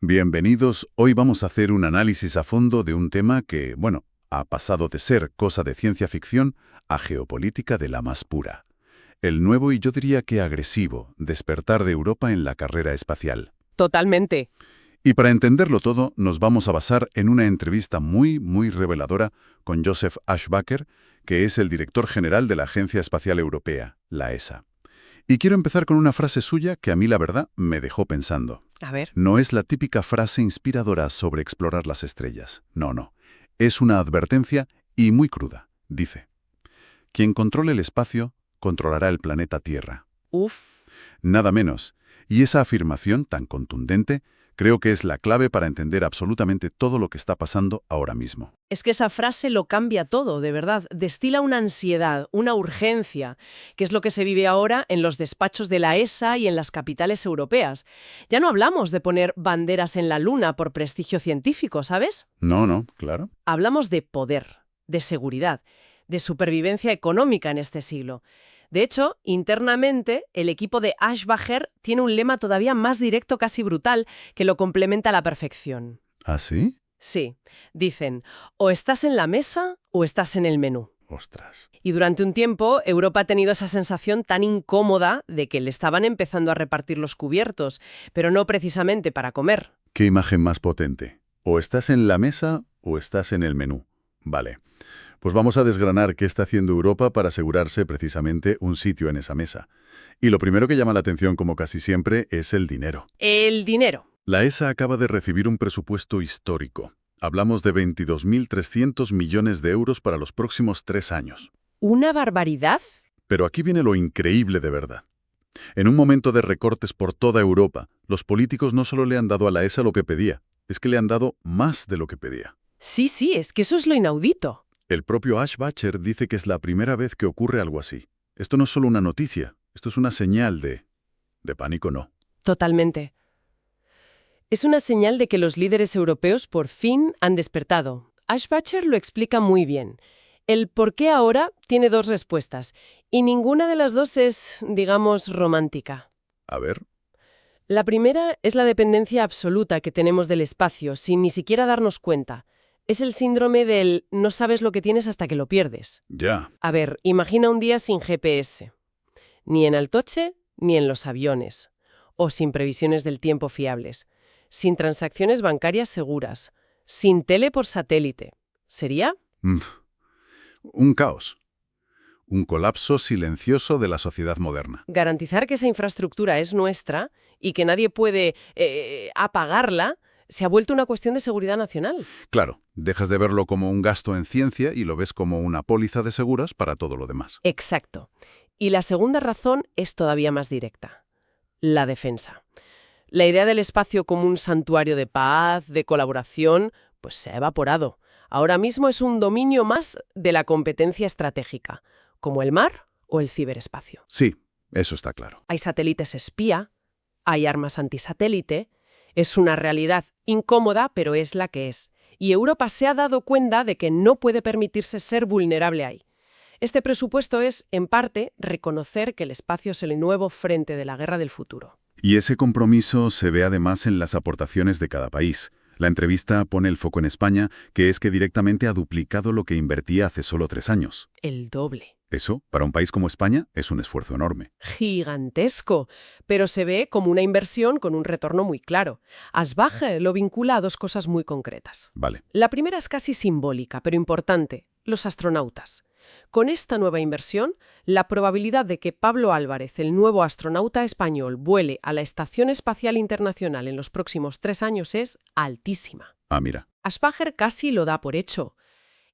Bienvenidos. Hoy vamos a hacer un análisis a fondo de un tema que, bueno, ha pasado de ser cosa de ciencia ficción a geopolítica de la más pura. El nuevo y yo diría que agresivo despertar de Europa en la carrera espacial. Totalmente. Y para entenderlo todo, nos vamos a basar en una entrevista muy reveladora con Joseph Aschbacher, que es el director general de la Agencia Espacial Europea, la ESA. Y quiero empezar con una frase suya que a mí, la verdad, me dejó pensando. A ver. No es la típica frase inspiradora sobre explorar las estrellas. No. Es una advertencia y muy cruda. Dice: quien controle el espacio, controlará el planeta Tierra. Uf. Nada menos. Y esa afirmación tan contundente creo que es la clave para entender absolutamente todo lo que está pasando ahora mismo. Es que esa frase lo cambia todo, de verdad. Destila una ansiedad, una urgencia, que es lo que se vive ahora en los despachos de la ESA y en las capitales europeas. Ya no hablamos de poner banderas en la luna por prestigio científico, ¿sabes? No, claro. Hablamos de poder, de seguridad, de supervivencia económica en este siglo. De hecho, internamente, el equipo de Aschbacher tiene un lema todavía más directo, casi brutal, que lo complementa a la perfección. ¿Ah, sí? Sí, dicen, o estás en la mesa o estás en el menú. Ostras. Y durante un tiempo, Europa ha tenido esa sensación tan incómoda de que le estaban empezando a repartir los cubiertos, pero no precisamente para comer. ¿Qué imagen más potente? O estás en la mesa o estás en el menú. Vale. Pues vamos a desgranar qué está haciendo Europa para asegurarse precisamente un sitio en esa mesa. Y lo primero que llama la atención, como casi siempre, es el dinero. El dinero. La ESA acaba de recibir un presupuesto histórico. Hablamos de 22.300 millones de euros para los próximos 3 años. ¿Una barbaridad? Pero aquí viene lo increíble de verdad. En un momento de recortes por toda Europa, los políticos no solo le han dado a la ESA lo que pedía, es que le han dado más de lo que pedía. Sí, es que eso es lo inaudito. El propio Aschbacher dice que es la primera vez que ocurre algo así. Esto no es solo una noticia, esto es una señal de pánico, no. Totalmente. Es una señal de que los líderes europeos por fin han despertado. Aschbacher lo explica muy bien. El por qué ahora tiene 2 respuestas, y ninguna de las 2 es, digamos, romántica. A ver. La primera es la dependencia absoluta que tenemos del espacio, sin ni siquiera darnos cuenta. Es el síndrome del no sabes lo que tienes hasta que lo pierdes. Ya. A ver, imagina un día sin GPS. Ni en Altoche, ni en los aviones. O sin previsiones del tiempo fiables. Sin transacciones bancarias seguras. Sin tele por satélite. ¿Sería? Un caos. Un colapso silencioso de la sociedad moderna. Garantizar que esa infraestructura es nuestra y que nadie puede apagarla se ha vuelto una cuestión de seguridad nacional. Claro, dejas de verlo como un gasto en ciencia y lo ves como una póliza de seguros para todo lo demás. Exacto. Y la segunda razón es todavía más directa. La defensa. La idea del espacio como un santuario de paz, de colaboración, pues se ha evaporado. Ahora mismo es un dominio más de la competencia estratégica, como el mar o el ciberespacio. Sí, eso está claro. Hay satélites espía, hay armas antisatélite. Es una realidad incómoda, pero es la que es. Y Europa se ha dado cuenta de que no puede permitirse ser vulnerable ahí. Este presupuesto es, en parte, reconocer que el espacio es el nuevo frente de la guerra del futuro. Y ese compromiso se ve además en las aportaciones de cada país. La entrevista pone el foco en España, que es que directamente ha duplicado lo que invertía hace solo 3 años. El doble. Eso, para un país como España, es un esfuerzo enorme. Gigantesco, pero se ve como una inversión con un retorno muy claro. Aschbacher lo vincula a 2 cosas muy concretas. Vale. La primera es casi simbólica, pero importante: los astronautas. Con esta nueva inversión, la probabilidad de que Pablo Álvarez, el nuevo astronauta español, vuele a la Estación Espacial Internacional en los próximos 3 años es altísima. Ah, mira. Aschbacher casi lo da por hecho.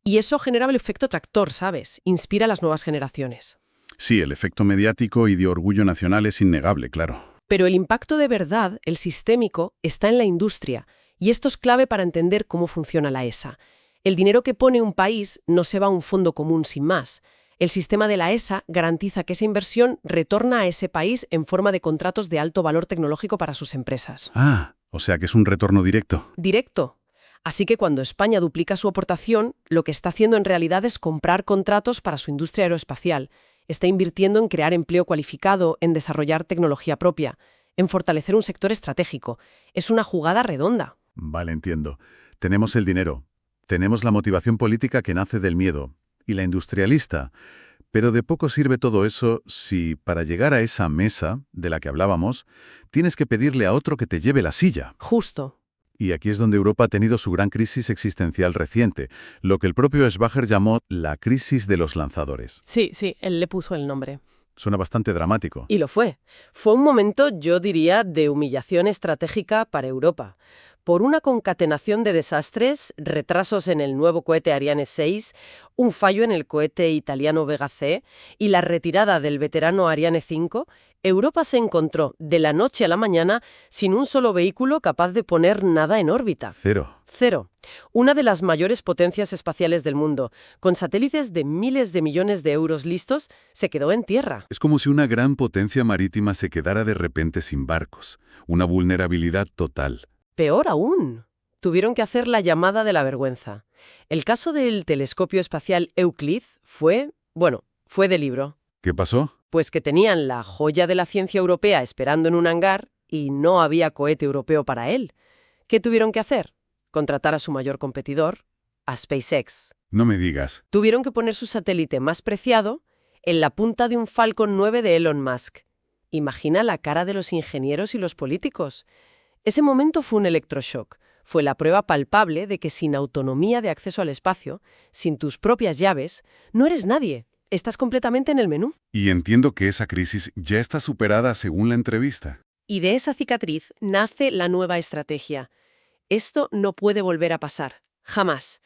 Y eso genera el efecto tractor, ¿sabes? Inspira a las nuevas generaciones. Sí, el efecto mediático y de orgullo nacional es innegable, claro. Pero el impacto de verdad, el sistémico, está en la industria. Y esto es clave para entender cómo funciona la ESA. El dinero que pone un país no se va a un fondo común sin más. El sistema de la ESA garantiza que esa inversión retorna a ese país en forma de contratos de alto valor tecnológico para sus empresas. Ah, o sea que es un retorno directo. Directo. Así que cuando España duplica su aportación, lo que está haciendo en realidad es comprar contratos para su industria aeroespacial. Está invirtiendo en crear empleo cualificado, en desarrollar tecnología propia. en fortalecer un sector estratégico. Es una jugada redonda. Vale, entiendo. Tenemos el dinero, tenemos la motivación política que nace del miedo, y la industrialista. Pero de poco sirve todo eso si, para llegar a esa mesa de la que hablábamos, tienes que pedirle a otro que te lleve la silla. Justo. Y aquí es donde Europa ha tenido su gran crisis existencial reciente, lo que el propio Eschbacher llamó la crisis de los lanzadores. Sí, él le puso el nombre. Suena bastante dramático. Y lo fue. Fue un momento, yo diría, de humillación estratégica para Europa. Por una concatenación de desastres, retrasos en el nuevo cohete Ariane 6, un fallo en el cohete italiano Vega C y la retirada del veterano Ariane 5, Europa se encontró de la noche a la mañana sin un solo vehículo capaz de poner nada en órbita. Cero. Una de las mayores potencias espaciales del mundo, con satélites de miles de millones de euros listos, se quedó en tierra. Es como si una gran potencia marítima se quedara de repente sin barcos. Una vulnerabilidad total. Peor aún, tuvieron que hacer la llamada de la vergüenza. El caso del telescopio espacial Euclid fue de libro. ¿Qué pasó? Pues que tenían la joya de la ciencia europea esperando en un hangar y no había cohete europeo para él. ¿Qué tuvieron que hacer? Contratar a su mayor competidor, a SpaceX. No me digas. Tuvieron que poner su satélite más preciado en la punta de un Falcon 9 de Elon Musk. Imagina la cara de los ingenieros y los políticos. Ese momento fue un electroshock. Fue la prueba palpable de que sin autonomía de acceso al espacio, sin tus propias llaves, no eres nadie. Estás completamente en el menú. Y entiendo que esa crisis ya está superada según la entrevista. Y de esa cicatriz nace la nueva estrategia. Esto no puede volver a pasar. Jamás.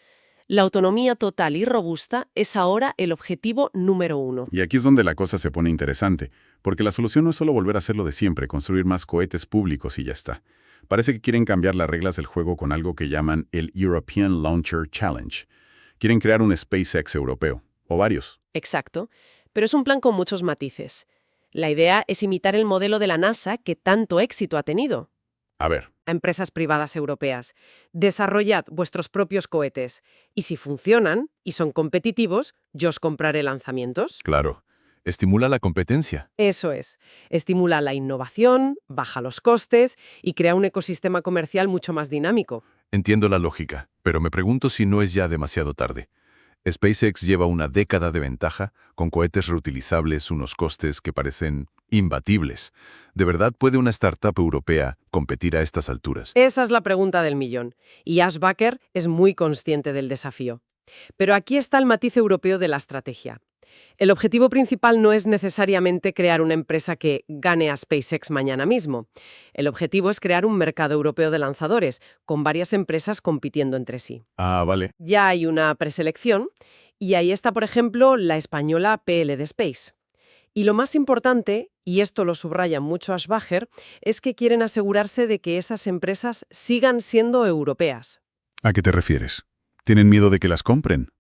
La autonomía total y robusta es ahora el objetivo número 1. Y aquí es donde la cosa se pone interesante, porque la solución no es solo volver a hacer lo de siempre, construir más cohetes públicos y ya está. Parece que quieren cambiar las reglas del juego con algo que llaman el European Launcher Challenge. Quieren crear un SpaceX europeo, o varios. Exacto, pero es un plan con muchos matices. La idea es imitar el modelo de la NASA que tanto éxito ha tenido. A ver. A empresas privadas europeas. Desarrollad vuestros propios cohetes. Y si funcionan y son competitivos, yo os compraré lanzamientos. Claro. Estimula la competencia. Eso es. Estimula la innovación, baja los costes y crea un ecosistema comercial mucho más dinámico. Entiendo la lógica, pero me pregunto si no es ya demasiado tarde. SpaceX lleva una década de ventaja, con cohetes reutilizables, unos costes que parecen imbatibles. ¿De verdad puede una startup europea competir a estas alturas? Esa es la pregunta del millón. Y Eschbacher es muy consciente del desafío. Pero aquí está el matiz europeo de la estrategia. El objetivo principal no es necesariamente crear una empresa que gane a SpaceX mañana mismo. El objetivo es crear un mercado europeo de lanzadores, con varias empresas compitiendo entre sí. Ah, vale. Ya hay una preselección, y ahí está, por ejemplo, la española PLD Space. Y lo más importante, y esto lo subraya mucho Eschbacher, es que quieren asegurarse de que esas empresas sigan siendo europeas. ¿A qué te refieres? ¿Tienen miedo de que las compren?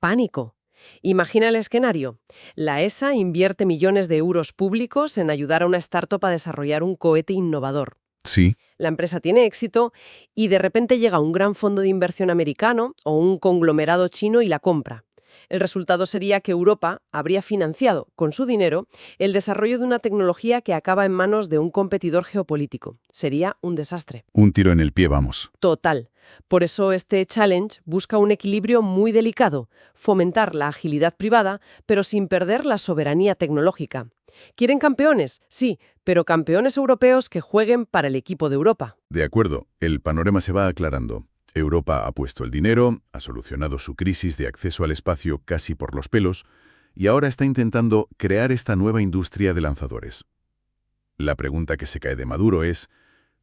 Pánico. Imagina el escenario. La ESA invierte millones de euros públicos en ayudar a una startup a desarrollar un cohete innovador. Sí. La empresa tiene éxito y de repente llega un gran fondo de inversión americano o un conglomerado chino y la compra. El resultado sería que Europa habría financiado, con su dinero, el desarrollo de una tecnología que acaba en manos de un competidor geopolítico. Sería un desastre. Un tiro en el pie, vamos. Total. Por eso este challenge busca un equilibrio muy delicado, fomentar la agilidad privada, pero sin perder la soberanía tecnológica. ¿Quieren campeones? Sí, pero campeones europeos que jueguen para el equipo de Europa. De acuerdo, el panorama se va aclarando. Europa ha puesto el dinero, ha solucionado su crisis de acceso al espacio casi por los pelos, y ahora está intentando crear esta nueva industria de lanzadores. La pregunta que se cae de Maduro es,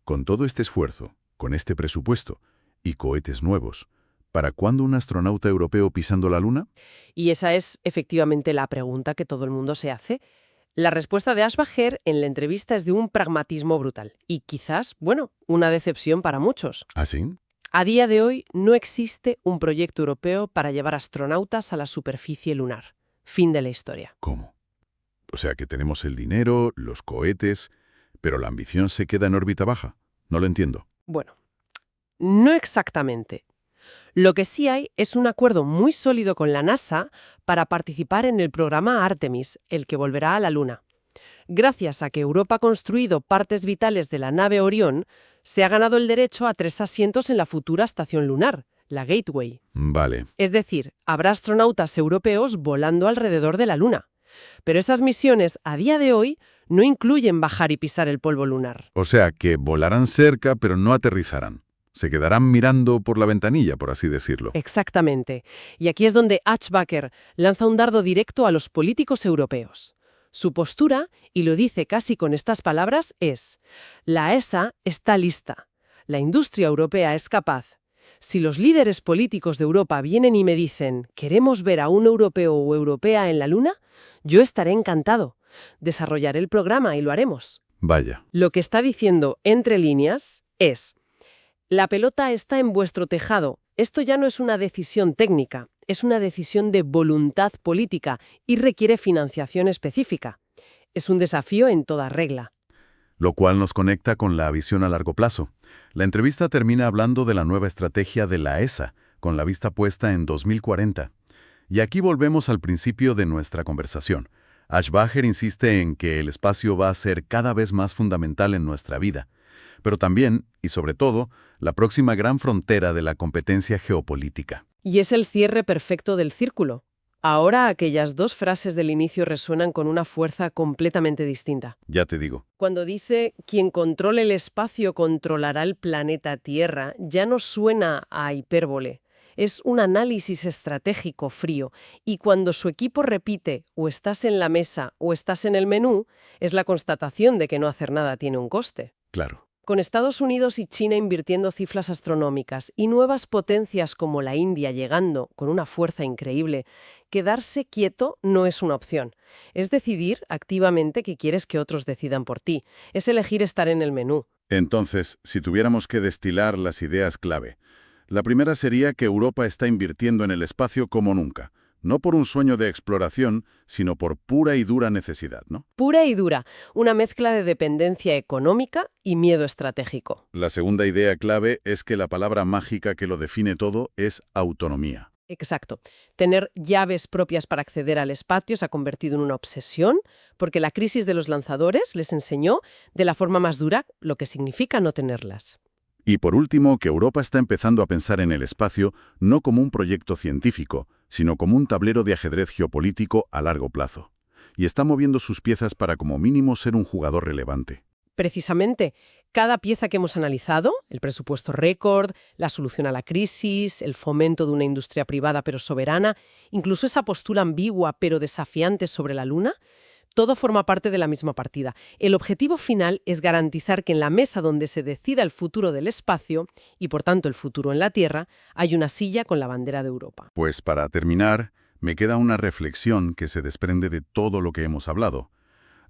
con todo este esfuerzo, con este presupuesto y cohetes nuevos, ¿para cuándo un astronauta europeo pisando la Luna? Y esa es efectivamente la pregunta que todo el mundo se hace. La respuesta de Eschbacher en la entrevista es de un pragmatismo brutal y quizás, una decepción para muchos. ¿Ah, sí? A día de hoy no existe un proyecto europeo para llevar astronautas a la superficie lunar. Fin de la historia. ¿Cómo? O sea que tenemos el dinero, los cohetes, pero la ambición se queda en órbita baja. No lo entiendo. Bueno, no exactamente. Lo que sí hay es un acuerdo muy sólido con la NASA para participar en el programa Artemis, el que volverá a la Luna. Gracias a que Europa ha construido partes vitales de la nave Orión, se ha ganado el derecho a 3 asientos en la futura estación lunar, la Gateway. Vale. Es decir, habrá astronautas europeos volando alrededor de la Luna. Pero esas misiones, a día de hoy, no incluyen bajar y pisar el polvo lunar. O sea, que volarán cerca, pero no aterrizarán. Se quedarán mirando por la ventanilla, por así decirlo. Exactamente. Y aquí es donde Ashbaker lanza un dardo directo a los políticos europeos. Su postura, y lo dice casi con estas palabras, es: la ESA está lista. La industria europea es capaz. Si los líderes políticos de Europa vienen y me dicen «queremos ver a un europeo o europea en la Luna», yo estaré encantado. Desarrollaré el programa y lo haremos. Vaya. Lo que está diciendo entre líneas es: la pelota está en vuestro tejado. Esto ya no es una decisión técnica, es una decisión de voluntad política y requiere financiación específica. Es un desafío en toda regla. Lo cual nos conecta con la visión a largo plazo. La entrevista termina hablando de la nueva estrategia de la ESA, con la vista puesta en 2040. Y aquí volvemos al principio de nuestra conversación. Ashbaker insiste en que el espacio va a ser cada vez más fundamental en nuestra vida, pero también, y sobre todo, la próxima gran frontera de la competencia geopolítica. Y es el cierre perfecto del círculo. Ahora aquellas dos frases del inicio resuenan con una fuerza completamente distinta. Ya te digo. Cuando dice «quien controle el espacio controlará el planeta Tierra», ya no suena a hipérbole. Es un análisis estratégico frío, y cuando su equipo repite «o estás en la mesa o estás en el menú», es la constatación de que no hacer nada tiene un coste. Claro. Con Estados Unidos y China invirtiendo cifras astronómicas y nuevas potencias como la India llegando con una fuerza increíble, quedarse quieto no es una opción. Es decidir activamente que quieres que otros decidan por ti. Es elegir estar en el menú. Entonces, si tuviéramos que destilar las ideas clave, la primera sería que Europa está invirtiendo en el espacio como nunca. No por un sueño de exploración, sino por pura y dura necesidad, ¿no? Pura y dura, una mezcla de dependencia económica y miedo estratégico. La segunda idea clave es que la palabra mágica que lo define todo es autonomía. Exacto. Tener llaves propias para acceder al espacio se ha convertido en una obsesión, porque la crisis de los lanzadores les enseñó de la forma más dura lo que significa no tenerlas. Y por último, que Europa está empezando a pensar en el espacio no como un proyecto científico, sino como un tablero de ajedrez geopolítico a largo plazo. Y está moviendo sus piezas para como mínimo ser un jugador relevante. Precisamente, cada pieza que hemos analizado, el presupuesto récord, la solución a la crisis, el fomento de una industria privada pero soberana, incluso esa postura ambigua pero desafiante sobre la Luna, todo forma parte de la misma partida. El objetivo final es garantizar que en la mesa donde se decida el futuro del espacio, y por tanto el futuro en la Tierra, hay una silla con la bandera de Europa. Pues para terminar, me queda una reflexión que se desprende de todo lo que hemos hablado.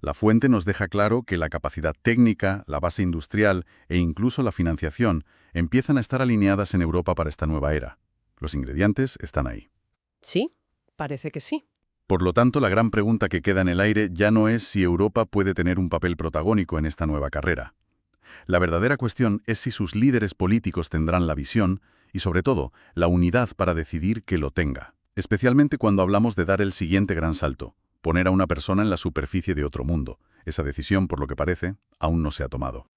La fuente nos deja claro que la capacidad técnica, la base industrial e incluso la financiación empiezan a estar alineadas en Europa para esta nueva era. Los ingredientes están ahí. Sí, parece que sí. Por lo tanto, la gran pregunta que queda en el aire ya no es si Europa puede tener un papel protagónico en esta nueva carrera. La verdadera cuestión es si sus líderes políticos tendrán la visión y, sobre todo, la unidad para decidir que lo tenga. Especialmente cuando hablamos de dar el siguiente gran salto, poner a una persona en la superficie de otro mundo. Esa decisión, por lo que parece, aún no se ha tomado.